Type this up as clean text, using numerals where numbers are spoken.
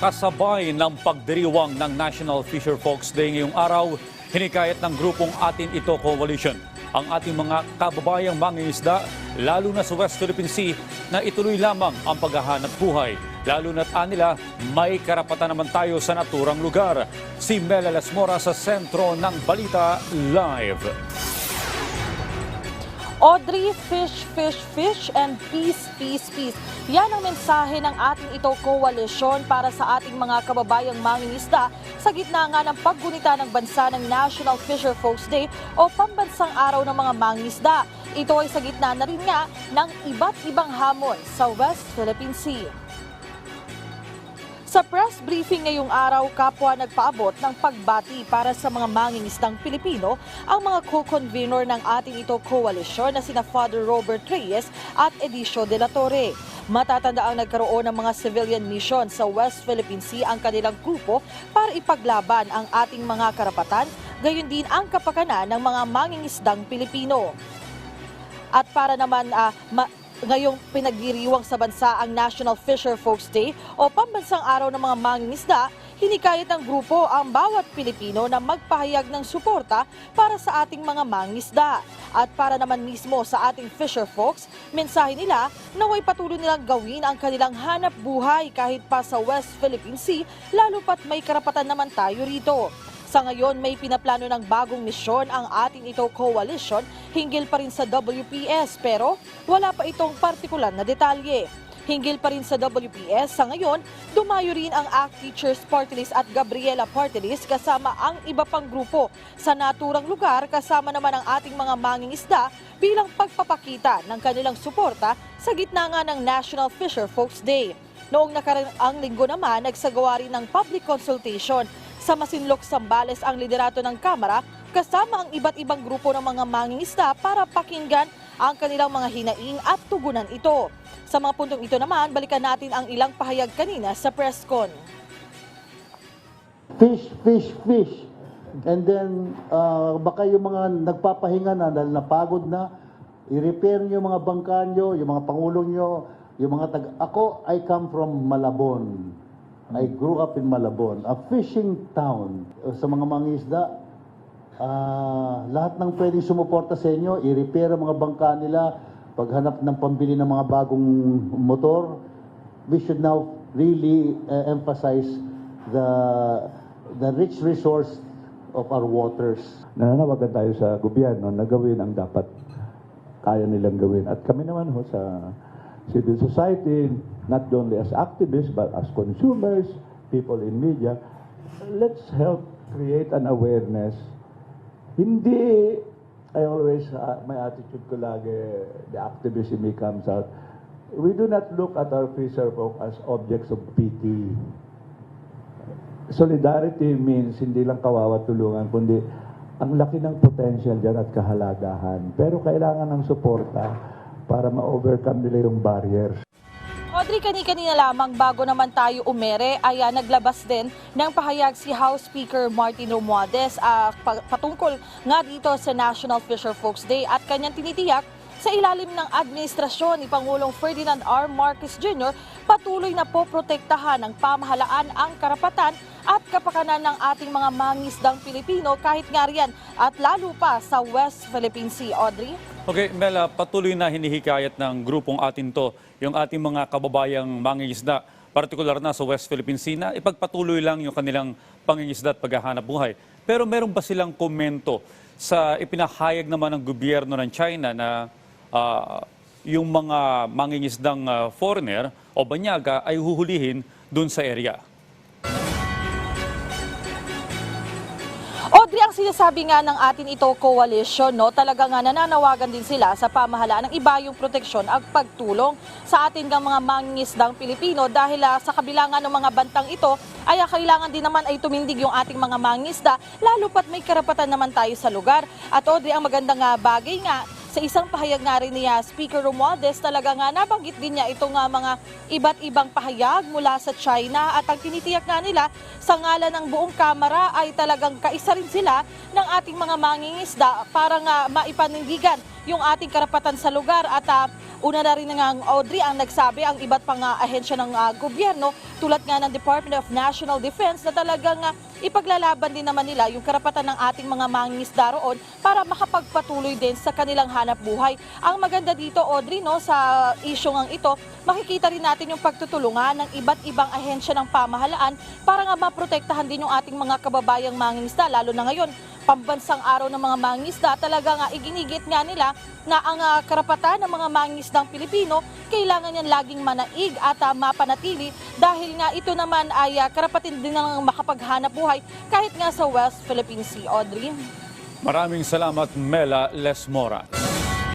Kasabay ng pagdiriwang ng National Fisher Folks Day ngayong araw, hinikayat ng grupong Atin Ito Coalition ang ating mga kababayang mangingisda, lalo na sa West Philippine Sea, na ituloy lamang ang paghahanap buhay. Lalo na't anila, may karapatan naman tayo sa naturang lugar. Si Mela Lasmora sa sentro ng Balita Live. Audrey, fish, fish, fish, and peace, peace, peace. Yan ang mensahe ng Atin Ito Coalition para sa ating mga kababayang mangingisda sa gitna nga ng paggunita ng bansa ng National Fisher Folks Day o Pambansang Araw ng mga Mangingisda. Ito ay sa gitna na rin nga ng iba't ibang hamon sa West Philippine Sea. Sa press briefing ngayong araw, kapwa nagpaabot ng pagbati para sa mga mangingisdang Pilipino ang mga co-convenor ng Atin Ito Coalition na sina Father Robert Reyes at Edicio de la Torre. Matatanda ang nagkaroon ng mga civilian mission sa West Philippine Sea ang kanilang grupo para ipaglaban ang ating mga karapatan, gayon din ang kapakanan ng mga mangingisdang Pilipino. At para naman ngayong pinagdiriwang sa bansa ang National Fisher Folks Day o Pambansang Araw ng mga Mangingisda, hinikayat ng grupo ang bawat Pilipino na magpahayag ng suporta para sa ating mga mangingisda. At para naman mismo sa ating fisher folks, mensahe nila naway patuloy nilang gawin ang kanilang hanap buhay kahit pa sa West Philippine Sea, lalo pat may karapatan naman tayo rito. Sa ngayon, may pinaplano ng bagong misyon ang Atin Ito Coalition hinggil pa rin sa WPS pero wala pa itong partikular na detalye. Hinggil pa rin sa WPS, sa ngayon, dumayo rin ang ACT Teachers Party List at Gabriela Party List kasama ang iba pang grupo sa naturang lugar, kasama naman ang ating mga mangingisda bilang pagpapakita ng kanilang suporta sa gitna nga ng National Fisher Folks Day. Noong nakaraang linggo naman, nagsagawa rin ng public consultation sa Masinloc, Zambales ang liderato ng Kamara kasama ang iba't ibang grupo ng mga mangingisda para pakinggan ang kanilang mga hinaing at tugunan ito. Sa mga puntong ito naman, balikan natin ang ilang pahayag kanina sa press con. Fish, fish, fish. And then, baka yung mga nagpapahinga na dahil napagod na, i-repair nyo yung mga bangka nyo, yung mga pangulo nyo, yung mga Ako, I come from Malabon. I grew up in Malabon, a fishing town. Sa mga mangingisda, lahat ng pwedeng sumuporta sa inyo, i-repair ang mga bangka nila, paghanap ng pambili ng mga bagong motor. We should now really emphasize the rich resource of our waters. Nananawagan tayo sa gobyerno na gawin ang dapat kaya nilang gawin. At kami naman ho sa civil society, not only as activists but as consumers, people in media, let's help create an awareness. Hindi, I always, my attitude ko lagi, the activist in me comes out. We do not look at our fisher folk as objects of pity. Solidarity means hindi lang kawawa tulungan, kundi ang laki ng potential dyan at kahalagahan. Pero kailangan ng suporta para ma-overcome nila yung barriers. Audrey, kanina lamang bago naman tayo umere ay naglabas din ng pahayag si House Speaker Martin Romualdez patungkol nga dito sa National Fisher Folks Day at kanyang tinitiyak sa ilalim ng administrasyon ni Pangulong Ferdinand R. Marcos Jr. patuloy na poprotektahan ng pamahalaan ang karapatan at kapakanan ng ating mga mangingisdang Pilipino kahit nga riyan at lalo pa sa West Philippine Sea. Audrey? Okay, Mela, patuloy na hinihikayat ng grupong Atin To yung ating mga kababayang mangingisda, partikular na sa West Philippine Sea, na ipagpatuloy lang yung kanilang pangingisda at paghahanap buhay. Pero meron ba silang komento sa ipinahayag naman ng gobyerno ng China na yung mga mangingisdang foreigner o banyaga ay huhulihin dun sa area? Audrey, ang sinasabi nga ng Atin Ito Coalition, talaga nga nananawagan din sila sa pamahalaan ng iba yung proteksyon at pagtulong sa ating mga mangingisdang Pilipino dahil sa kabila nga ng mga bantang ito ay kailangan din naman ay tumindig yung ating mga mangingisda lalo pat may karapatan naman tayo sa lugar. At Audrey, ang magandang bagay nga, sa isang pahayag nga rin niya, Speaker Romualdez, talaga nga nabanggit din niya itong mga iba't ibang pahayag mula sa China at ang tinitiyak nga nila sa ngalan ng buong Kamara ay talagang kaisa rin sila ng ating mga mangingisda para nga maipanindigan yung ating karapatan sa lugar at Una na rin nga ang Audrey ang nagsabi ang iba't pang ahensya ng gobyerno tulad nga ng Department of National Defense na talagang ipaglalaban din naman nila yung karapatan ng ating mga mangingisda roon para makapagpatuloy din sa kanilang hanap buhay. Ang maganda dito, Audrey, no, sa isyong ito, makikita rin natin yung pagtutulungan ng iba't ibang ahensya ng pamahalaan para nga maprotektahan din yung ating mga kababayang mangingisda, lalo na ngayon, pambansang araw ng mga mangingisda, talaga nga iginigit nga nila na ang karapatan ng mga mangingisdang Pilipino kailangan yan laging manaig at mapanatili dahil nga ito naman ay karapatin din ng makapaghanap buhay kahit nga sa West Philippine Sea. Audrey. Maraming salamat, Mela Lesmora.